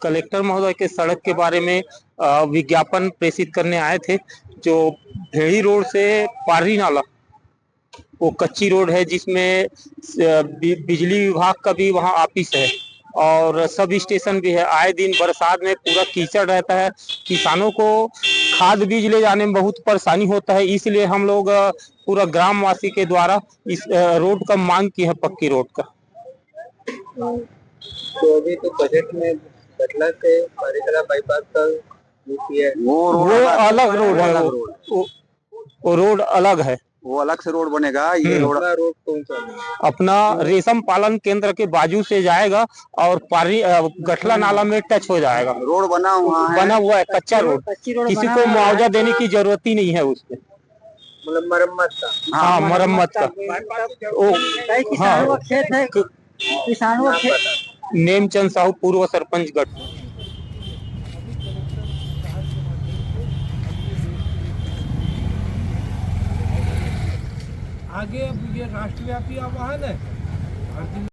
Collector महोदय के सड़क के बारे में विज्ञापन प्रेषित करने आए थे। जो भेड़ी रोड से पारी नाला, वो कच्ची रोड है जिसमें बिजली विभाग का भी वहाँ ऑफिस है और सब स्टेशन भी है। आए दिन बरसात में पूरा कीचड़ रहता है, किसानों को खाद बीज ले जाने में बहुत परेशानी होता है। इसलिए हम लोग पूरा ग्रामवासी के द्वारा इस रोड का मांग की है, पक्की रोड का। तो अभी तो बजट में गटला से बारिकला बाईपास का वो अलग रोड है, वो रोड अलग है, वो अलग से रोड बनेगा। ये रोड कौन सा है? अपना रेशम पालन केंद्र के बाजू से जाएगा और पारी गठला नाला में टच हो जाएगा। रोड बना हुआ है कच्चा रोड, किसी को मुआवजा देने की जरूरत ही नहीं है उसपे, मतलब मरम्मत का। हाँ, मरम्मत का। हाँ, खेत है, किसानों का नेमचंद साहू, पूर्व सरपंच गढ़। आगे अब ये राष्ट्रव्यापी आह्वान है।